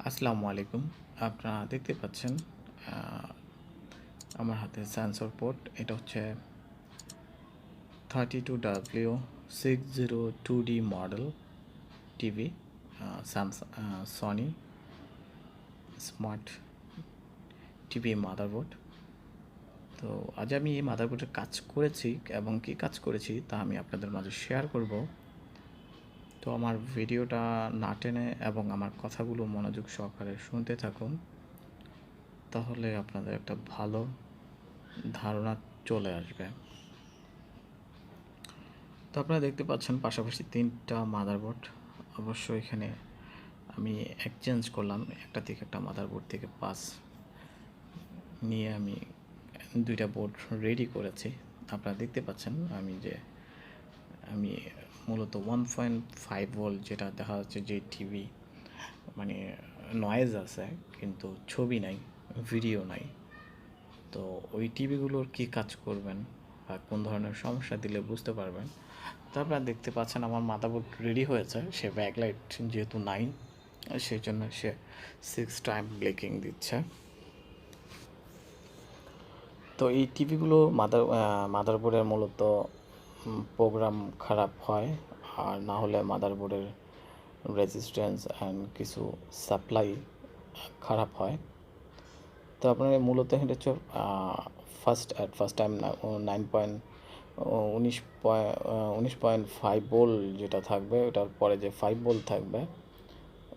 আসসালামু আলাইকুম। আপনারা দেখতে পাচ্ছেন আমার হাতে সেন্সর পোর্ট। এটা হচ্ছে 32W602D model TV, Sony smart TV motherboard. তো আজ আমি এই মাদারবোর্ডের কাজ করেছি এবং কী কাজ করেছি তা আমি আপনাদের মাঝে শেয়ার করব। তো আমার ভিডিওটা না টেনে এবং আমার কথাগুলো মনোযোগ সহকারে শুনতে থাকুন, তাহলে আপনাদের একটা ভালো ধারণা চলে আসবে। তো আপনারা দেখতে পাচ্ছেন পাশাপাশি তিনটা মাদারবোর্ড। অবশ্য এখানে আমি এক্সচেঞ্জ করলাম, একটা থেকে একটা মাদারবোর্ড থেকে পাস নিয়ে আমি দুইটা বোর্ড রেডি করেছি। আপনারা দেখতে পাচ্ছেন আমি মূলত 1.5 ভোল্ট, যেটা দেখা যাচ্ছে যে টিভি মানে নয়েজ আছে কিন্তু ছবি নাই, ভিডিও নাই। তো ওই টিভিগুলোর কী কাজ করবেন বা কোন ধরনের সমস্যা দিলে বুঝতে পারবেন। তো আপনারা দেখতে পাচ্ছেন আমার মাদারবোর্ড রেডি হয়েছে। সে ব্যাকলাইট যেহেতু নাই, সেই জন্য সে 6 টাইম ব্লিকিং দিচ্ছে। তো এই টিভিগুলো মাদারবোর্ডের মূলত প্রোগ্রাম খারাপ হয়, আর না হলে মাদারবোর্ডের রেজিস্ট্যান্স অ্যান্ড কিছু সাপ্লাই খারাপ হয়। তো আপনার মূলত এটা হচ্ছে ফার্স্ট টাইম 19.5 ভোল্ট যেটা থাকবে, ওটার পরে যে 5 ভোল্ট থাকবে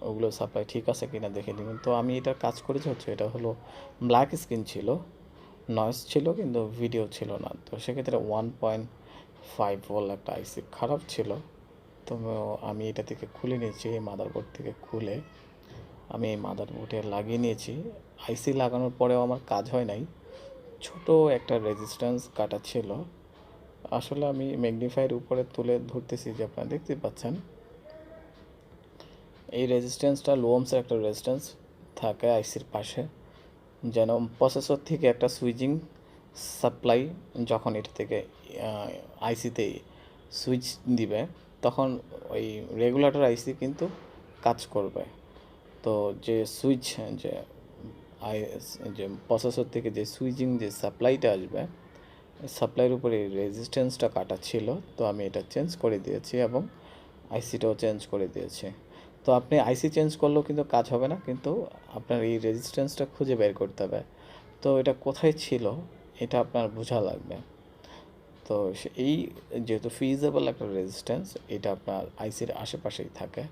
ওগুলো সাপ্লাই ঠিক আছে কিনা দেখে নেবেন। তো আমি এটার কাজ করেছি হচ্ছে, এটা হলো ব্ল্যাক স্ক্রিন ছিল, নয়েজ ছিল কিন্তু ভিডিও ছিল না। তো সেক্ষেত্রে 1.5 ভোল্ট একটা আইসি খারাপ ছিল। তো আমি এটা থেকে খুলে নিয়েছি, এই মাদারবোর্ড থেকে খুলে আমি এই মাদারবোর্ডে লাগিয়ে নিয়েছি। আইসি লাগানোর পরেও আমার কাজ হয় নাই, ছোট একটা রেজিস্ট্যান্স কাটা ছিল। আসলে আমি ম্যাগনিফায়ার উপরে তুলে ধরতেছি, যে আপনারা দেখতে পাচ্ছেন এই রেজিস্ট্যান্সটা লো ওহমসের একটা রেজিস্ট্যান্স থাকে আইসির পাশে, যেন প্রসেসর থেকে একটা সুইচিং সাপ্লাই যখন এটা থেকে আইসিতে সুইচ দিবে, তখন ওই রেগুলেটর আইসি কিন্তু কাজ করবে। তো যে সুইচ যে প্রসেসর থেকে যে সুইচিং যে সাপ্লাইটা আসবে, সাপ্লাইয়ের উপরে রেজিস্ট্যান্সটা কাটা ছিল। তো আমি এটা চেঞ্জ করে দিয়েছি এবং আইসিটাও চেঞ্জ করে দিয়েছি। তো আপনি আইসি চেঞ্জ করলেও কিন্তু কাজ হবে না, কিন্তু আপনার এই রেজিস্ট্যান্সটা খুঁজে বের করতে হবে। তো এটা কোথায় ছিল এটা আপনার বোঝা লাগবে। তো এই যেহেতু ফিজিবল একটা রেজিস্ট্যান্স, এটা আপনার আইসির আশেপাশেই থাকে।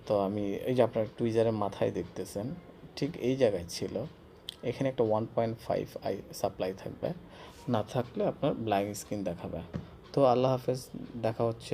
তো আমি এই যে আপনার টুইজারের মাথায় দেখতেছেন, ঠিক এই জায়গায় ছিল। এখানে একটা 1.5 সাপ্লাই থাকবে, না থাকলে আপনার ব্ল্যাক স্ক্রিন দেখাবে। তো আল্লাহ হাফেজ, দেখা হচ্ছে।